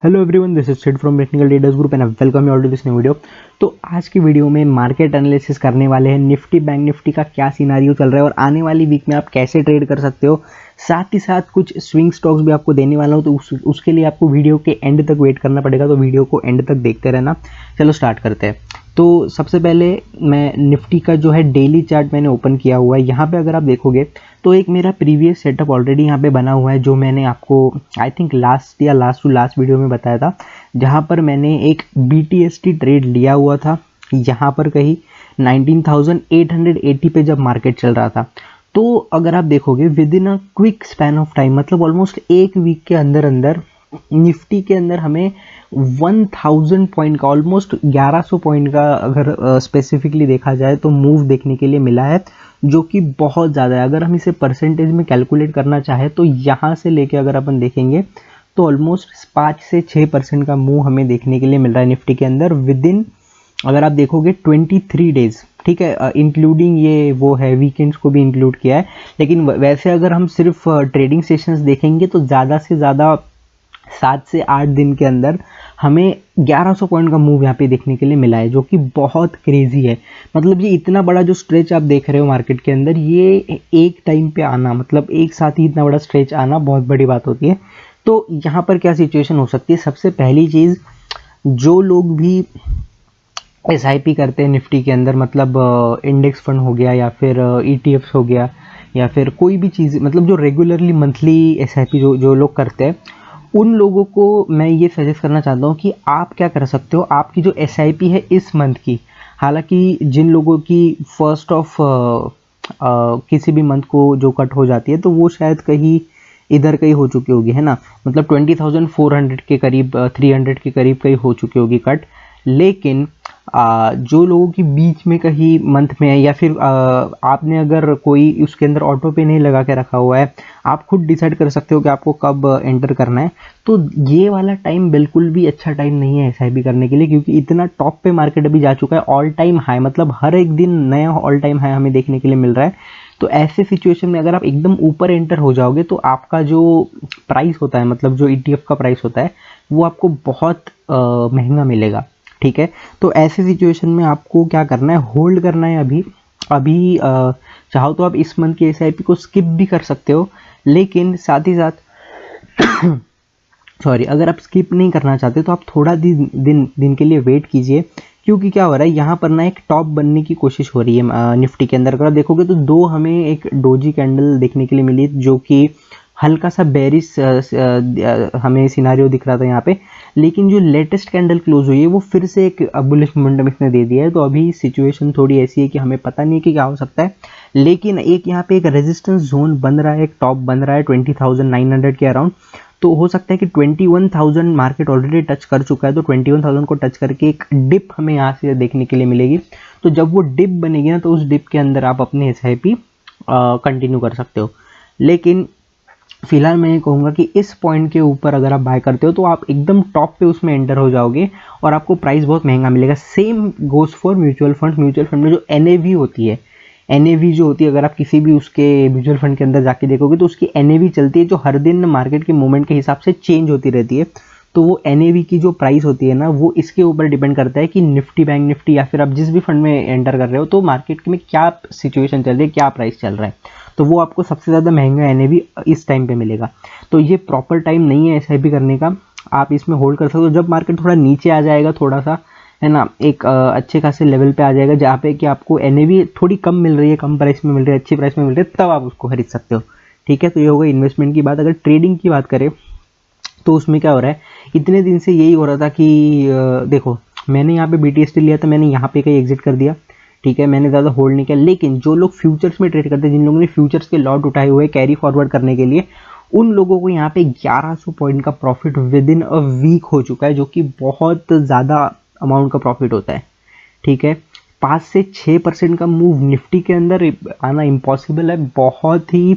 Hello everyone, this is Sid from technical traders group and welcome you all to this new video. तो आज की video में market analysis करने वाले हैं। निफ्टी बैंक निफ्टी का क्या सिनारियो चल रहा है और आने वाली वीक में आप कैसे ट्रेड कर सकते हो। साथ ही साथ कुछ स्विंग स्टॉक्स भी आपको देने वाला हूँ, तो उसके लिए आपको वीडियो के एंड तक वेट करना पड़ेगा। तो वीडियो को एंड तक देखते रहना। चलो स्टार्ट करते हैं। तो सबसे पहले मैं निफ्टी का जो है डेली चार्ट मैंने ओपन किया हुआ है। यहाँ पे अगर आप देखोगे तो एक मेरा प्रीवियस सेटअप ऑलरेडी यहाँ पे बना हुआ है, जो मैंने आपको I think last to last video में बताया था, जहाँ पर मैंने एक BTST ट्रेड लिया हुआ था यहाँ पर कहीं 19,880 पे जब मार्केट चल रहा था। तो अगर आप देखोगे with in a quick span of time, मतलब ऑलमोस्ट एक वीक के अंदर अंदर निफ्टी के अंदर हमें 1000 पॉइंट का, ऑलमोस्ट 1100 पॉइंट का अगर स्पेसिफिकली देखा जाए तो मूव देखने के लिए मिला है, जो कि बहुत ज़्यादा है। अगर हम इसे परसेंटेज में कैलकुलेट करना चाहे तो यहाँ से लेके अगर अपन देखेंगे तो ऑलमोस्ट 5 से 6% का मूव हमें देखने के लिए मिल रहा है निफ्टी के अंदर विद इन, अगर आप देखोगे 23 डेज। ठीक है, इंक्लूडिंग ये वो है, वीकेंड्स को भी इंक्लूड किया है। लेकिन वैसे अगर हम सिर्फ ट्रेडिंग सेशंस देखेंगे तो ज़्यादा से ज़्यादा 7 से 8 दिन के अंदर हमें 1100 पॉइंट का मूव यहाँ पे देखने के लिए मिला है, जो कि बहुत क्रेजी है। मतलब ये इतना बड़ा जो स्ट्रेच आप देख रहे हो मार्केट के अंदर, ये एक टाइम पे आना, मतलब एक साथ ही इतना बड़ा स्ट्रेच आना बहुत बड़ी बात होती है। तो यहाँ पर क्या सिचुएशन हो सकती है, सबसे पहली चीज़, जो लोग भी SIP करते हैं निफ्टी के अंदर, मतलब इंडेक्स फंड हो गया या फिर ETFs हो गया या फिर कोई भी चीज़, मतलब जो रेगुलरली मंथली SIP जो लोग करते हैं, उन लोगों को मैं ये सजेस्ट करना चाहता हूँ कि आप क्या कर सकते हो। आपकी जो SIP है इस मंथ की, हालांकि जिन लोगों की फर्स्ट ऑफ किसी भी मंथ को जो कट हो जाती है तो वो शायद कहीं इधर कहीं हो चुकी होगी, है ना। मतलब 20,400 के करीब, 300 के करीब कहीं हो चुकी होगी कट। लेकिन जो लोगों की बीच में कहीं मंथ में है, या फिर आपने अगर कोई उसके अंदर ऑटो पे नहीं लगा के रखा हुआ है, आप खुद डिसाइड कर सकते हो कि आपको कब एंटर करना है। तो ये वाला टाइम बिल्कुल भी अच्छा टाइम नहीं है SIP करने के लिए, क्योंकि इतना टॉप पे मार्केट अभी जा चुका है, ऑल टाइम हाई, मतलब हर एक दिन नया ऑल टाइम हाई हमें देखने के लिए मिल रहा है। तो ऐसे सिचुएशन में अगर आप एकदम ऊपर एंटर हो जाओगे तो आपका जो प्राइस होता है, मतलब जो ETF का प्राइस होता है, वो आपको बहुत महंगा मिलेगा। ठीक है, तो ऐसे सिचुएशन में आपको क्या करना है, होल्ड करना है। अभी अभी चाहो तो आप इस मंथ की SIP को स्किप भी कर सकते हो, लेकिन साथ ही साथ सॉरी, अगर आप स्किप नहीं करना चाहते तो आप थोड़ा दिन के लिए वेट कीजिए। क्योंकि क्या हो रहा है यहाँ पर ना, एक टॉप बनने की कोशिश हो रही है निफ्टी के अंदर। अगर आप देखोगे तो दो हमें एक डोजी कैंडल देखने के लिए मिली, जो कि हल्का सा बेरिश हमें सिनारियो दिख रहा था यहाँ पे। लेकिन जो लेटेस्ट कैंडल क्लोज हुई है वो फिर से एक बुलिश मोमेंटम इसने दे दिया है। तो अभी सिचुएशन थोड़ी ऐसी है कि हमें पता नहीं है कि क्या हो सकता है। लेकिन एक यहाँ पे एक रेजिस्टेंस जोन बन रहा है, एक टॉप बन रहा है 20,900 के अराउंड। तो हो सकता है कि 21,000 मार्केट ऑलरेडी टच कर चुका है, तो 21,000 को टच करके एक डिप हमें यहाँ से देखने के लिए मिलेगी। तो जब वो डिप बनेगी ना, तो उस डिप के अंदर आप अपने SIP कंटिन्यू कर सकते हो। लेकिन फिलहाल मैं ये कहूँगा कि इस पॉइंट के ऊपर अगर आप बाय करते हो तो आप एकदम टॉप पे उसमें एंटर हो जाओगे और आपको प्राइस बहुत महंगा मिलेगा। Same goes for mutual fund. Mutual fund में जो NAV होती है, NAV जो होती है, अगर आप किसी भी उसके म्यूचुअल फंड के अंदर जाके देखोगे तो उसकी NAV चलती है, जो हर दिन मार्केट के मूवमेंट के हिसाब से चेंज होती रहती है। तो वो NAV की जो प्राइस होती है ना, वो इसके ऊपर डिपेंड करता है कि निफ्टी बैंक निफ्टी या फिर आप जिस भी फंड में एंटर कर रहे हो तो मार्केट में क्या सिचुएशन चल रही है, क्या प्राइस चल रहा है। तो वो आपको सबसे ज़्यादा महंगा NAV इस टाइम पे मिलेगा। तो ये प्रॉपर टाइम नहीं है SIP करने का। आप इसमें होल्ड कर सकते हो। जब मार्केट थोड़ा नीचे आ जाएगा, थोड़ा सा, है ना, एक अच्छे खासे लेवल पे आ जाएगा जहाँ पे कि आपको NAV थोड़ी कम मिल रही है, कम प्राइस में मिल रही है, अच्छी प्राइस में मिल रही है, तब आप उसको खरीद सकते हो। ठीक है, तो ये होगा इन्वेस्टमेंट की बात। अगर ट्रेडिंग की बात करें तो उसमें क्या हो रहा है, इतने दिन से यही हो रहा था कि देखो, मैंने यहाँ पे BTST लिया था, मैंने यहाँ पे कहीं एग्जिट कर दिया। ठीक है, मैंने ज़्यादा होल्ड नहीं किया। लेकिन जो लोग फ्यूचर्स में ट्रेड करते हैं, जिन लोगों ने फ्यूचर्स के लॉट उठाए हुए कैरी फॉरवर्ड करने के लिए, उन लोगों को यहाँ पे 1100 पॉइंट का profit within a week हो चुका है, जो कि बहुत ज़्यादा अमाउंट का प्रॉफिट होता है। ठीक है, 5 से 6% का मूव निफ्टी के अंदर आना इम्पॉसिबल है, बहुत ही,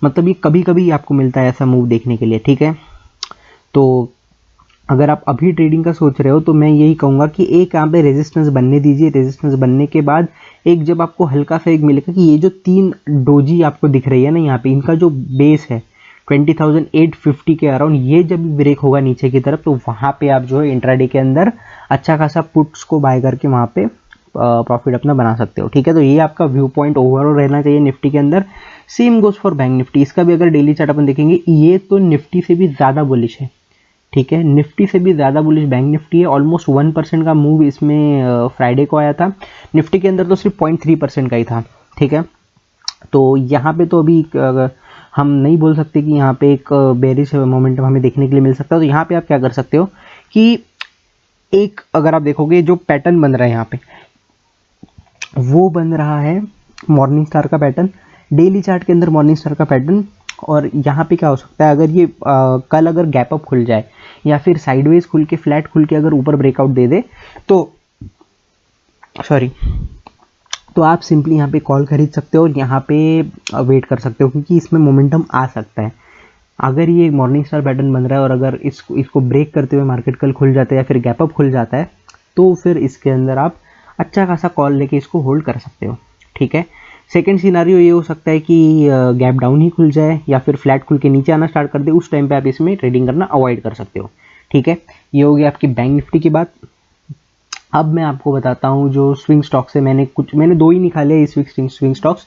मतलब ये कभी कभी आपको मिलता है ऐसा मूव देखने के लिए। ठीक है, तो अगर आप अभी ट्रेडिंग का सोच रहे हो तो मैं यही कहूँगा कि एक यहाँ पे रेजिस्टेंस बनने दीजिए। रेजिस्टेंस बनने के बाद एक जब आपको हल्का सा एक मिलेगा कि ये जो 3 डोजी आपको दिख रही है ना यहाँ पे, इनका जो बेस है, 20,850 के अराउंड ये जब ब्रेक होगा नीचे की तरफ, तो वहाँ पे आप जो है इंट्राडे के अंदर अच्छा खासा पुट्स को बाय करके वहाँ पे प्रॉफिट अपना बना सकते हो। ठीक है, तो ये आपका व्यू पॉइंट ओवरऑल रहना चाहिए निफ्टी के अंदर। Same goes for bank Nifty, इसका भी अगर डेली चार्ट अपन देखेंगे, ये तो निफ्टी से भी ज़्यादा बुलिश है। ठीक है, निफ्टी से भी ज़्यादा बुलिश बैंक निफ्टी है। ऑलमोस्ट 1% का मूव इसमें फ्राइडे को आया था। निफ्टी के अंदर तो सिर्फ 0.3% का ही था। ठीक है, तो यहाँ पे तो अभी हम नहीं बोल सकते कि यहाँ पे एक बेरिश मोमेंटम हमें देखने के लिए मिल सकता है। तो यहाँ पे आप क्या कर सकते हो कि एक अगर आप देखोगे जो पैटर्न बन रहा है यहाँ पे, वो बन रहा है मॉर्निंग स्टार का पैटर्न, डेली चार्ट के अंदर मॉर्निंग स्टार का पैटर्न। और यहाँ पे क्या हो सकता है, अगर ये कल अगर गैप अप खुल जाए या फिर साइडवेज खुल के फ्लैट खुल के अगर ऊपर ब्रेकआउट दे दे, तो तो आप सिंपली यहाँ पे कॉल खरीद सकते हो और यहाँ पे वेट कर सकते हो, क्योंकि इसमें मोमेंटम आ सकता है। अगर ये मॉर्निंग स्टार पैटर्न बन रहा है और अगर इसको ब्रेक करते हुए मार्केट कल खुल जाता है या फिर गैप अप खुल जाता है, तो फिर इसके अंदर आप अच्छा खासा कॉल लेके इसको होल्ड कर सकते हो। ठीक है, सेकंड सिनारियो ये हो सकता है कि गैप डाउन ही खुल जाए या फिर फ्लैट खुल के नीचे आना स्टार्ट कर दे, उस टाइम पे आप इसमें ट्रेडिंग करना अवॉइड कर सकते हो। ठीक है, ये हो गया आपकी बैंक निफ्टी की बात। अब मैं आपको बताता हूँ जो स्विंग स्टॉक्स है, मैंने 2 ही निकाले इस वीक स्विंग स्टॉक्स।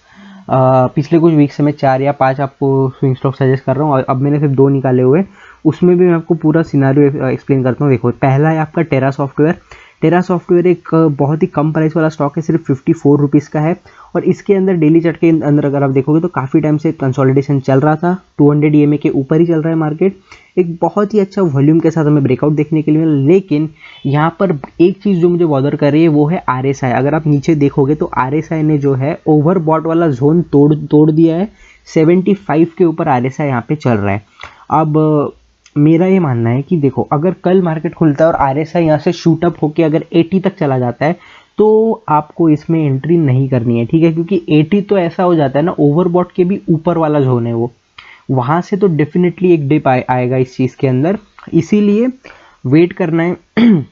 पिछले कुछ वीक से मैं 4 या 5 आपको स्विंग स्टॉक सजेस्ट कर रहा हूँ और अब मैंने सिर्फ 2 निकाले हुए। उसमें भी मैं आपको पूरा सिनारियो एक्सप्लेन करता हूँ। देखो, पहला है आपका टेरा सॉफ्टवेयर। टेरा सॉफ्टवेयर एक बहुत ही कम प्राइस वाला स्टॉक है, सिर्फ 54 रुपीज़ का है। और इसके अंदर डेली चार्ट के अंदर अगर आप देखोगे तो काफ़ी टाइम से कंसोलिडेशन चल रहा था, 200 EMA के ऊपर ही चल रहा है मार्केट। एक बहुत ही अच्छा वॉल्यूम के साथ हमें ब्रेकआउट देखने के लिए मिला, लेकिन यहाँ पर एक चीज़ जो मुझे बॉदर कर रही है वो है RSI। अगर आप नीचे देखोगे तो RSI ने जो है ओवरबॉट वाला जोन तोड़ दिया है। 75 के ऊपर RSI यहाँ पे चल रहा है। अब मेरा ये मानना है कि देखो, अगर कल मार्केट खुलता है और RSI यहाँ से शूट अप होकर अगर 80 तक चला जाता है, तो आपको इसमें एंट्री नहीं करनी है। ठीक है, क्योंकि 80 तो ऐसा हो जाता है ना, ओवरबॉट के भी ऊपर वाला जोन है वो, वहाँ से तो डेफिनेटली एक डिप आएगा इस चीज़ के अंदर। इसीलिए वेट करना है।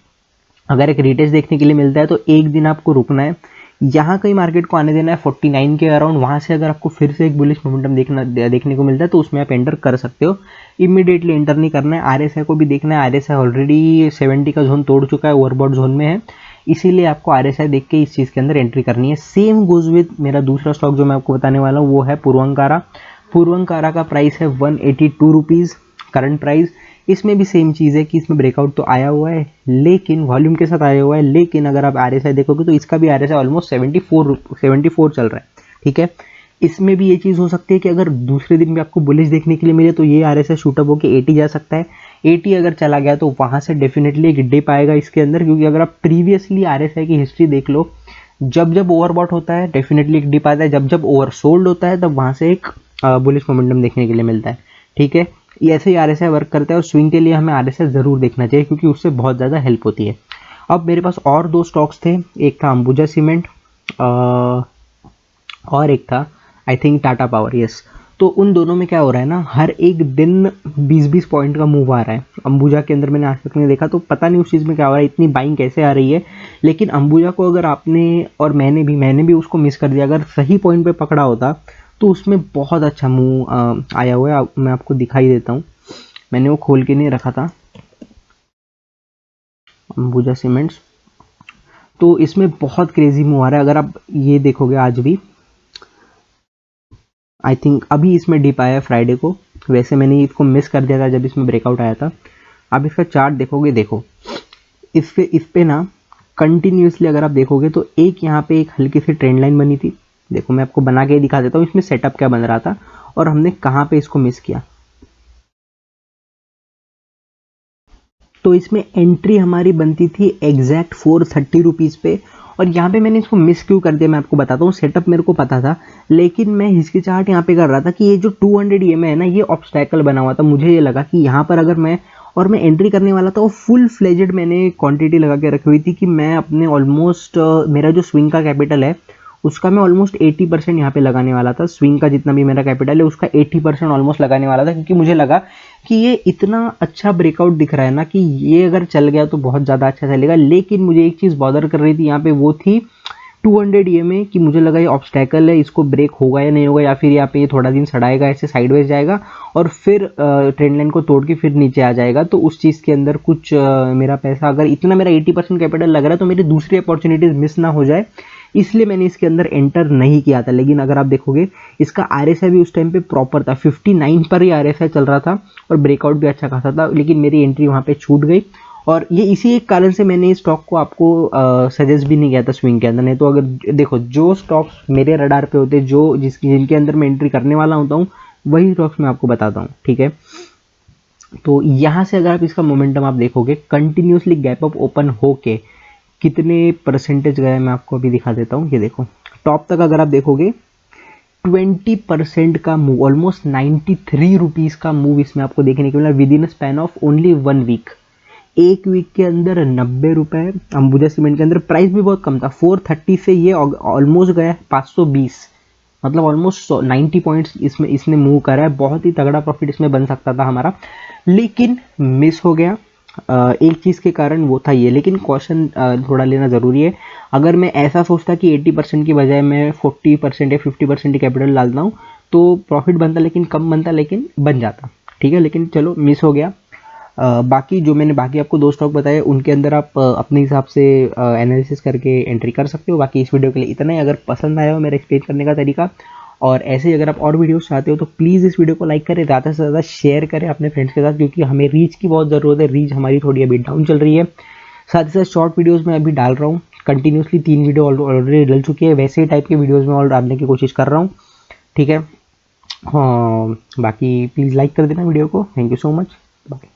अगर एक रिटेस्ट देखने के लिए मिलता है तो एक दिन आपको रुकना है, यहाँ कहीं मार्केट को आने देना है 49 के अराउंड। वहाँ से अगर आपको फिर से एक बुलिश मोमेंटम देखने को मिलता है तो उसमें आप एंटर कर सकते हो। इमीडिएटली एंटर नहीं करना है। RSI को भी देखना है, RSI ऑलरेडी 70 का जोन तोड़ चुका है, ओवरबॉट जोन में है, इसीलिए आपको RSI देख के इस चीज़ के अंदर एंट्री करनी है। सेम गोज विद मेरा दूसरा स्टॉक जो मैं आपको बताने वाला हूँ, वो है पूर्वंकारा। पूर्वंकारा का प्राइस है 182 रुपीज़ करंट प्राइस। इसमें भी सेम चीज़ है कि इसमें ब्रेकआउट तो आया हुआ है, लेकिन वॉल्यूम के साथ आया हुआ है, लेकिन अगर आप RSI देखोगे तो इसका भी RSI ऑलमोस्ट 74 चल रहा है। ठीक है, इसमें भी ये चीज़ हो सकती है कि अगर दूसरे दिन भी आपको बुलिश देखने के लिए मिले तो ये RSI शूटअप होकर 80 जा सकता है। 80 अगर चला गया तो वहाँ से डेफिनेटली एक डिप आएगा इसके अंदर, क्योंकि अगर आप प्रीवियसली RSI की हिस्ट्री देख लो, जब जब ओवरबॉट होता है डेफिनेटली एक डिप आता है, जब जब ओवरसोल्ड होता है तब वहाँ से एक बुलिश मोमेंटम देखने के लिए मिलता है। ठीक है, ये ऐसे ही RSI वर्क करता है और स्विंग के लिए हमें RSI ज़रूर देखना चाहिए, क्योंकि उससे बहुत ज़्यादा हेल्प होती है। अब मेरे पास और 2 स्टॉक्स थे, एक था अंबुजा सीमेंट और एक था I think Tata power. Yes, तो उन दोनों में क्या हो रहा है ना, हर एक दिन 20-20 पॉइंट का मूव आ रहा है। अंबुजा के अंदर मैंने आज तक नहीं देखा, तो पता नहीं उस चीज़ में क्या हो रहा है, इतनी बाइंग कैसे आ रही है। लेकिन अंबुजा को अगर आपने और मैंने भी उसको मिस कर दिया, अगर सही पॉइंट पे पकड़ा होता तो उसमें बहुत अच्छा मूव आया हुआ है। मैं आपको दिखाई देता हूँ, मैंने वो खोल के नहीं रखा था, अंबुजा सीमेंट्स। तो इसमें बहुत क्रेजी मूव आ रहा है। अगर आप ये देखोगे आज भी, आई थिंक अभी इसमें डिप आया है फ्राइडे को, वैसे मैंने इसको मिस कर दिया था जब इसमें ब्रेकआउट आया था। आप इसका चार्ट देखोगे, देखो इस पे ना कंटिन्यूसली अगर आप देखोगे तो एक यहाँ पे एक हल्की सी ट्रेंड लाइन बनी थी। देखो मैं आपको बना के दिखा देता हूँ इसमें सेटअप क्या बन रहा था और हमने कहाँ पे इसको मिस किया। तो इसमें एंट्री हमारी बनती थी एग्जैक्ट 430 रुपीज़ पे, और यहाँ पे मैंने इसको मिस क्यों कर दिया मैं आपको बताता हूँ। सेटअप मेरे को पता था, लेकिन मैं हिचकिचाहट यहाँ पे कर रहा था कि ये जो 200 EMA है ना, ये ऑब्स्टैकल बना हुआ था। मुझे ये लगा कि यहाँ पर अगर मैं एंट्री करने वाला था, वो फुल फ्लेजेड मैंने क्वांटिटी लगा के रखी हुई थी कि मैं अपने ऑलमोस्ट मेरा जो स्विंग का कैपिटल है उसका मैं ऑलमोस्ट 80% यहाँ पे लगाने वाला था। स्विंग का जितना भी मेरा कैपिटल है उसका 80% ऑलमोस्ट लगाने वाला था, क्योंकि मुझे लगा कि ये इतना अच्छा ब्रेकआउट दिख रहा है ना कि ये अगर चल गया तो बहुत ज़्यादा अच्छा चलेगा। लेकिन मुझे एक चीज़ बॉदर कर रही थी यहाँ पे, वो थी 200 EMA कि मुझे लगा ये ऑब्स्टैकल है, इसको ब्रेक होगा या नहीं होगा, या फिर यहाँ पे ये थोड़ा दिन सड़ाएगा, ऐसे साइडवेज जाएगा और फिर ट्रेंड लाइन को तोड़ के फिर नीचे आ जाएगा। तो उस चीज़ के अंदर कुछ मेरा पैसा, अगर इतना मेरा 80% कैपिटल लग रहा है तो मेरी दूसरी अपॉर्चुनिटीज मिस ना हो जाए, इसलिए मैंने इसके अंदर एंटर नहीं किया था। लेकिन अगर आप देखोगे इसका RSI भी उस टाइम पे प्रॉपर था, 59 पर ही RSI चल रहा था और ब्रेकआउट भी अच्छा खासा था, लेकिन मेरी एंट्री वहाँ पे छूट गई। और ये इसी एक कारण से मैंने इस स्टॉक को आपको सजेस्ट भी नहीं किया था स्विंग के अंदर। नहीं तो अगर देखो जो स्टॉक्स मेरे रडार पे होते, जो जिनके अंदर मैं एंट्री करने वाला होता हूँ, वही स्टॉक्स मैं आपको बताता हूँ, ठीक है। तो यहाँ से अगर आप इसका मोमेंटम आप देखोगे, कंटिन्यूसली गैप अप ओपन होके कितने परसेंटेज गए मैं आपको अभी दिखा देता हूँ। ये देखो टॉप तक अगर आप देखोगे 20% का मूव, ऑलमोस्ट 93 रुपीज़ का मूव इसमें आपको देखने को मिला within span of only 1 week. एक वीक के अंदर 90 रुपये अंबुजा सीमेंट के अंदर। प्राइस भी बहुत कम था, 430 से ये ऑलमोस्ट गया 520, मतलब ऑलमोस्ट 90 पॉइंट्स इसमें इसने मूव करा है। बहुत ही तगड़ा प्रॉफिट इसमें बन सकता था हमारा, लेकिन मिस हो गया एक चीज़ के कारण, वो था ये। लेकिन कॉशन थोड़ा लेना ज़रूरी है। अगर मैं ऐसा सोचता कि 80% की बजाय मैं 40% या 50% ही कैपिटल डालता हूँ तो प्रॉफिट बनता, लेकिन कम बनता, लेकिन बन जाता, ठीक है। लेकिन चलो मिस हो गया। बाकी जो मैंने बाकी आपको 2 स्टॉक बताए उनके अंदर आप अपने हिसाब से एनालिसिस करके एंट्री कर सकते हो। बाकी इस वीडियो के लिए इतना ही। अगर पसंद आया हो मेरा एक्सप्लेन करने का तरीका, और ऐसे ही अगर आप और वीडियोस चाहते हो तो प्लीज़ इस वीडियो को लाइक करें, ज़्यादा से ज़्यादा शेयर करें अपने फ्रेंड्स के साथ, क्योंकि हमें रीच की बहुत ज़रूरत है। रीच हमारी थोड़ी अभी डाउन चल रही है। साथ ही साथ शॉर्ट वीडियोज़ में अभी डाल रहा हूँ कंटिन्यूसली, 3 वीडियो ऑलरेडी डल चुकी है, वैसे ही टाइप के वीडियोज़ में और डालने की कोशिश कर रहा हूँ, ठीक है। हाँ, बाकी प्लीज़ लाइक कर देना वीडियो को। Thank you so much, bye.